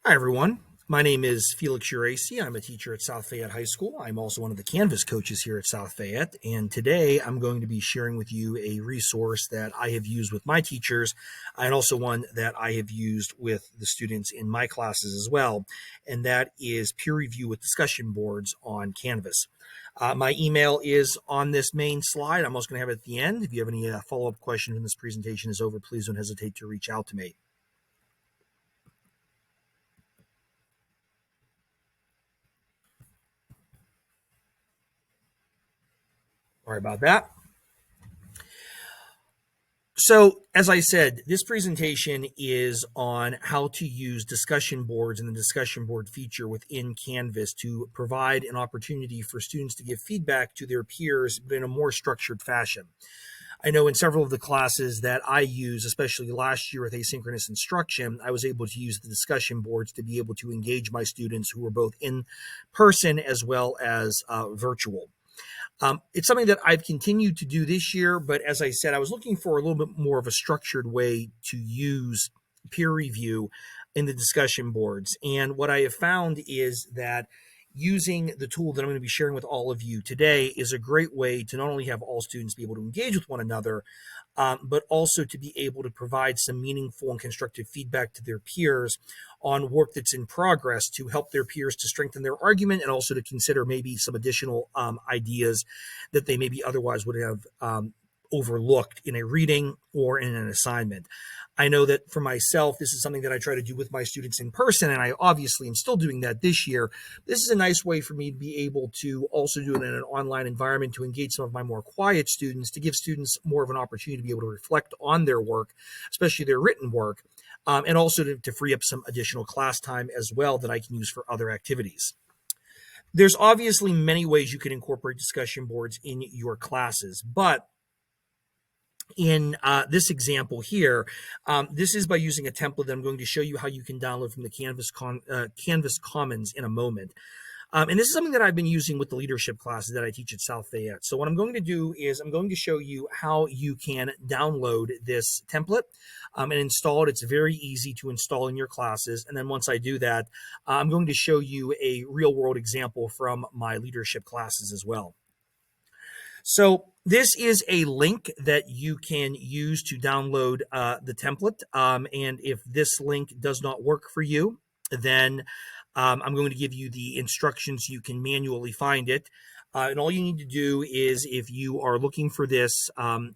Hi, everyone. My name is Felix Uracy. I'm a teacher at South Fayette High School. I'm also one of the Canvas coaches here at South Fayette. And today I'm going to be sharing with you a resource that I have used with my teachers and also one that I have used with the students in my classes as well. And that is peer review with discussion boards on Canvas. My email is on this main slide. I'm also going to have it at the end. If you have any follow-up questions when this presentation is over, please don't hesitate to reach out to me. Sorry about that. So, as I said, this presentation is on how to use discussion boards and the discussion board feature within Canvas to provide an opportunity for students to give feedback to their peers, but in a more structured fashion. I know in several of the classes that I use, especially last year with asynchronous instruction, I was able to use the discussion boards to be able to engage my students who were both in person as well as virtual. It's something that I've continued to do this year, but as I said, I was looking for a little bit more of a structured way to use peer review in the discussion boards. And what I have found is that using the tool that I'm going to be sharing with all of you today is a great way to not only have all students be able to engage with one another, but also to be able to provide some meaningful and constructive feedback to their peers on work that's in progress to help their peers to strengthen their argument and also to consider maybe some additional ideas that they maybe otherwise would have overlooked in a reading or in an assignment. I know that for myself, this is something that I try to do with my students in person, and I obviously am still doing that this year. This is a nice way for me to be able to also do it in an online environment to engage some of my more quiet students, to give students more of an opportunity to be able to reflect on their work, especially their written work, and also to free up some additional class time as well that I can use for other activities. There's obviously many ways you can incorporate discussion boards in your classes, but in this example here, this is by using a template that I'm going to show you how you can download from the Canvas Commons in a moment. And this is something that I've been using with the leadership classes that I teach at South Fayette. So what I'm going to do is I'm going to show you how you can download this template and install it. It's very easy to install in your classes. And then once I do that, I'm going to show you a real world example from my leadership classes as well. So this is a link that you can use to download the template. And if this link does not work for you, then I'm going to give you the instructions. You can manually find it. And all you need to do is, if you are looking for this,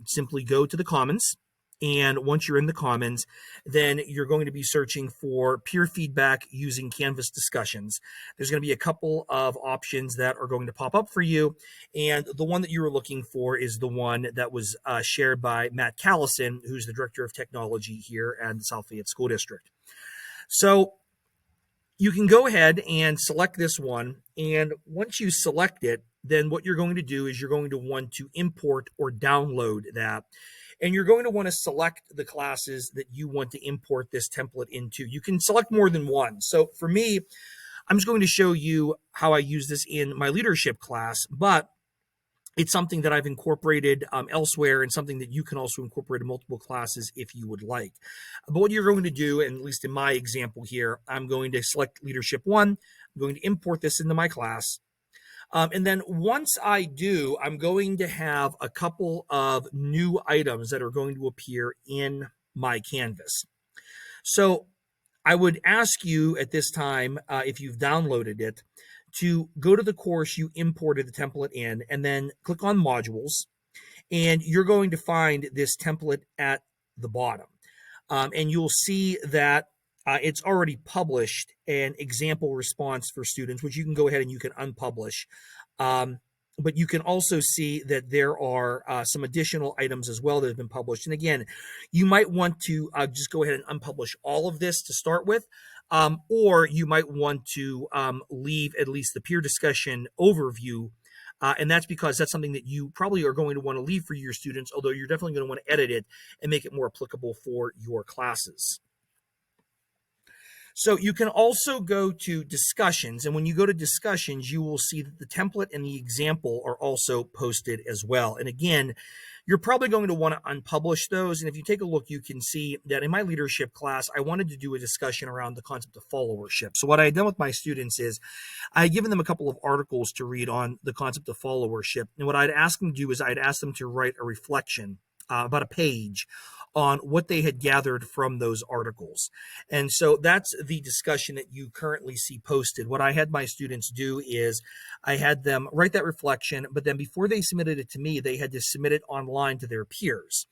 simply go to the Commons. And once you're in the Commons, then you're going to be searching for peer feedback using Canvas discussions. There's going to be a couple of options that are going to pop up for you. And the one that you were looking for is the one that was shared by Matt Callison, who's the Director of Technology here at the South Fayette School District. So you can go ahead and select this one. And once you select it, then what you're going to do is you're going to want to import or download that. And you're going to want to select the classes that you want to import this template into. You can select more than one. So for me, I'm just going to show you how I use this in my leadership class, but it's something that I've incorporated elsewhere and something that you can also incorporate in multiple classes if you would like. But what you're going to do, and at least in my example here, I'm going to select Leadership 1. I'm going to import this into my class. And then once I do, I'm going to have a couple of new items that are going to appear in my Canvas. So I would ask you at this time, if you've downloaded it, to go to the course you imported the template in and then click on modules. And you're going to find this template at the bottom. And you'll see that it's already published an example response for students, which you can go ahead and you can unpublish. But you can also see that there are some additional items as well that have been published. And again, you might want to just go ahead and unpublish all of this to start with, or you might want to leave at least the peer discussion overview. And that's because that's something that you probably are going to want to leave for your students, although you're definitely going to want to edit it and make it more applicable for your classes. So you can also go to discussions, and when you go to discussions, you will see that the template and the example are also posted as well. And again, you're probably going to want to unpublish those. And if you take a look, you can see that in my leadership class, I wanted to do a discussion around the concept of followership. So what I had done with my students is I had given them a couple of articles to read on the concept of followership. And what I'd asked them to do is I'd asked them to write a reflection, about a page, on what they had gathered from those articles. And so that's the discussion that you currently see posted. What I had my students do is I had them write that reflection, but then before they submitted it to me, they had to submit it online to their peers.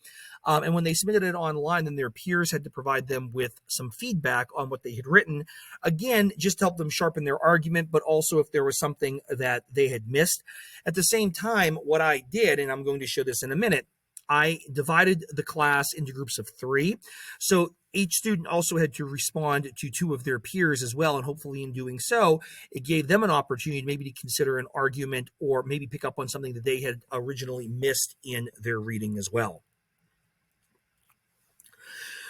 And when they submitted it online, then their peers had to provide them with some feedback on what they had written. Again, just to help them sharpen their argument, but also if there was something that they had missed. At the same time, what I did, and I'm going to show this in a minute, I divided the class into groups of 3. So each student also had to respond to 2 of their peers as well. And hopefully in doing so, it gave them an opportunity maybe to consider an argument or maybe pick up on something that they had originally missed in their reading as well.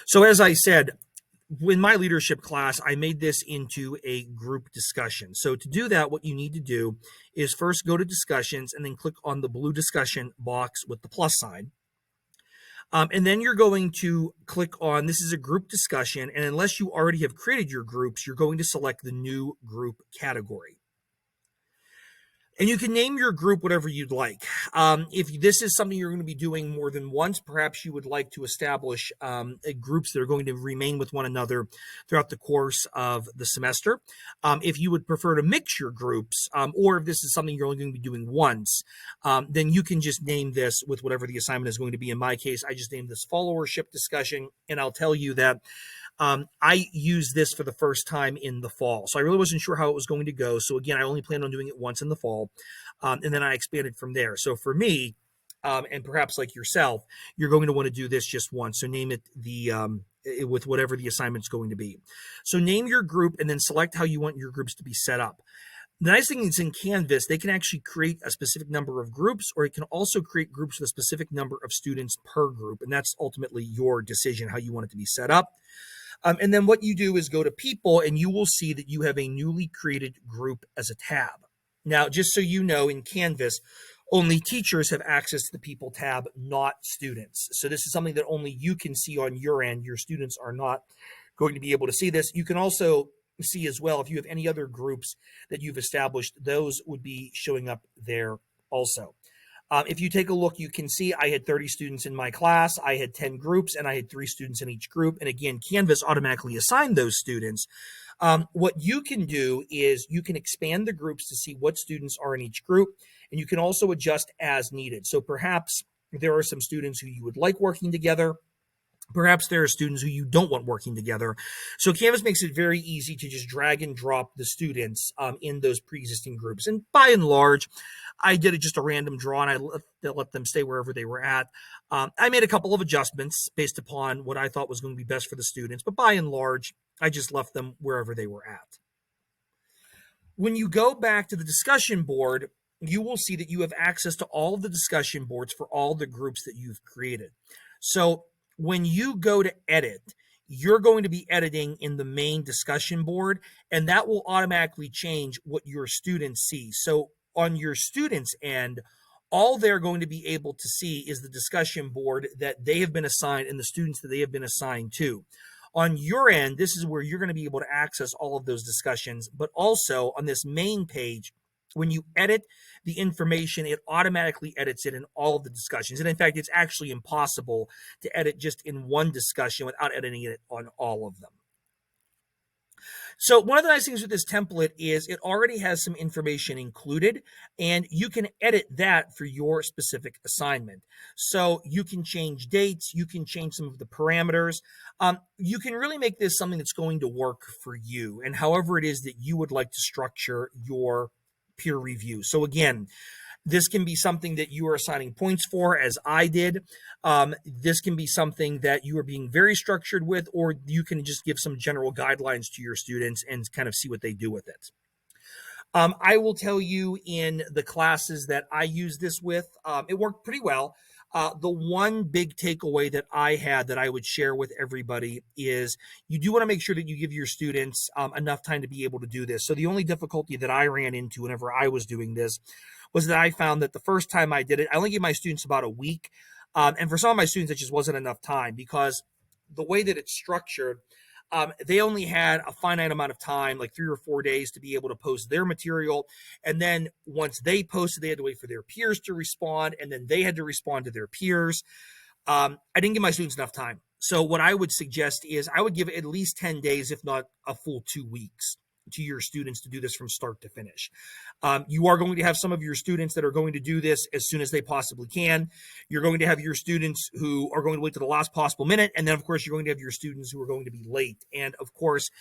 So as I said, in my leadership class, I made this into a group discussion. So to do that, what you need to do is first go to discussions and then click on the blue discussion box with the plus sign. And then you're going to click on, this is a group discussion, and unless you already have created your groups, you're going to select the new group category. And you can name your group whatever you'd like. If this is something you're going to be doing more than once, perhaps you would like to establish groups that are going to remain with one another throughout the course of the semester. If you would prefer to mix your groups, or if this is something you're only going to be doing once, then you can just name this with whatever the assignment is going to be. In my case, I just named this followership discussion, and I'll tell you that I used this for the first time in the fall. So I really wasn't sure how it was going to go. So again, I only planned on doing it once in the fall. And then I expanded from there. So for me, and perhaps like yourself, you're going to want to do this just once. So name it with whatever the assignment's going to be. So name your group and then select how you want your groups to be set up. The nice thing is in Canvas, they can actually create a specific number of groups, or it can also create groups with a specific number of students per group. And that's ultimately your decision, how you want it to be set up. And then what you do is go to people, and you will see that you have a newly created group as a tab. Now, just so you know, in Canvas, only teachers have access to the people tab, not students. So this is something that only you can see on your end. Your students are not going to be able to see this. You can also see as well, if you have any other groups that you've established, those would be showing up there also. If you take a look, you can see I had 30 students in my class. I had 10 groups, and I had 3 students in each group. And again, Canvas automatically assigned those students. What you can do is you can expand the groups to see what students are in each group, and you can also adjust as needed. So perhaps there are some students who you would like working together. Perhaps there are students who you don't want working together. So Canvas makes it very easy to just drag and drop the students in those pre-existing groups. And by and large, I did just a random draw, and I let them stay wherever they were at. I made a couple of adjustments based upon what I thought was going to be best for the students, but by and large, I just left them wherever they were at. When you go back to the discussion board, you will see that you have access to all of the discussion boards for all the groups that you've created. So when you go to edit, you're going to be editing in the main discussion board, and that will automatically change what your students see. So on your students' end, all they're going to be able to see is the discussion board that they have been assigned and the students that they have been assigned to. On your end, this is where you're going to be able to access all of those discussions, but also on this main page, when you edit the information, it automatically edits it in all of the discussions. And in fact, it's actually impossible to edit just in one discussion without editing it on all of them. So one of the nice things with this template is it already has some information included, and you can edit that for your specific assignment. So you can change dates, you can change some of the parameters. You can really make this something that's going to work for you and however it is that you would like to structure your peer review. So again, this can be something that you are assigning points for, as I did. This can be something that you are being very structured with, or you can just give some general guidelines to your students and kind of see what they do with it. I will tell you in the classes that I use this with, it worked pretty well. The one big takeaway that I had that I would share with everybody is you do want to make sure that you give your students enough time to be able to do this. So the only difficulty that I ran into whenever I was doing this was that I found that the first time I did it, I only gave my students about a week. And for some of my students, it just wasn't enough time because the way that it's structured, they only had a finite amount of time, like 3 or 4 days, to be able to post their material. And then once they posted, they had to wait for their peers to respond, and then they had to respond to their peers. I didn't give my students enough time. So what I would suggest is I would give at least 10 days, if not a full 2 weeks, to your students to do this from start to finish. You are going to have some of your students that are going to do this as soon as they possibly can. You're going to have your students who are going to wait to the last possible minute. And then, of course, you're going to have your students who are going to be late. And, of course,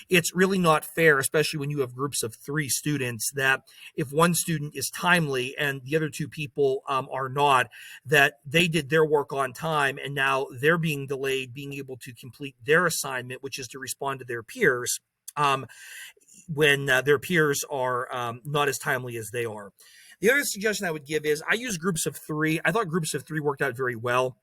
it's really not fair, especially when you have groups of 3 students, that if one student is timely and the other 2 people are not, that they did their work on time and now they're being delayed being able to complete their assignment, which is to respond to their peers. When their peers are not as timely as they are. The other suggestion I would give is I use groups of 3. I thought groups of 3 worked out very well.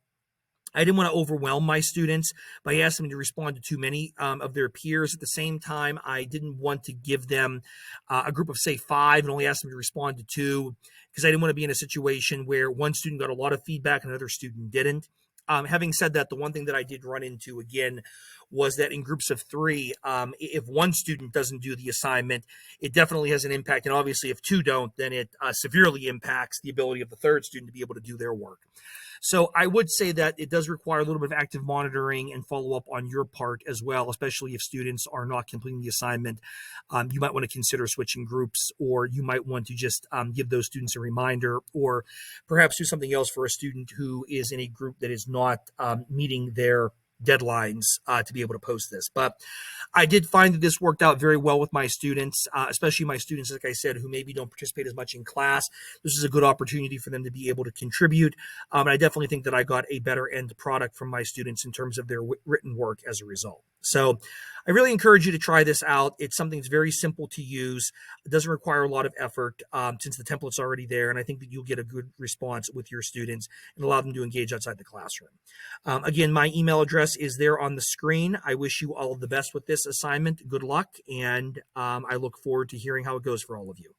I didn't want to overwhelm my students by asking them to respond to too many of their peers. At the same time, I didn't want to give them a group of, say, 5 and only ask them to respond to 2, because I didn't want to be in a situation where one student got a lot of feedback and another student didn't. Having said that, the one thing that I did run into again was that in groups of 3, if one student doesn't do the assignment, it definitely has an impact. And obviously, if 2 don't, then it severely impacts the ability of the third student to be able to do their work. So I would say that it does require a little bit of active monitoring and follow-up on your part as well, especially if students are not completing the assignment. You might want to consider switching groups, or you might want to just give those students a reminder, or perhaps do something else for a student who is in a group that is not meeting their deadlines to be able to post this. But I did find that this worked out very well with my students, especially my students, like I said, who maybe don't participate as much in class. This is a good opportunity for them to be able to contribute. And I definitely think that I got a better end product from my students in terms of their written work as a result. So I really encourage you to try this out. It's something that's very simple to use. It doesn't require a lot of effort since the template's already there. And I think that you'll get a good response with your students and allow them to engage outside the classroom. Again, my email address is there on the screen. I wish you all of the best with this assignment. Good luck. And I look forward to hearing how it goes for all of you.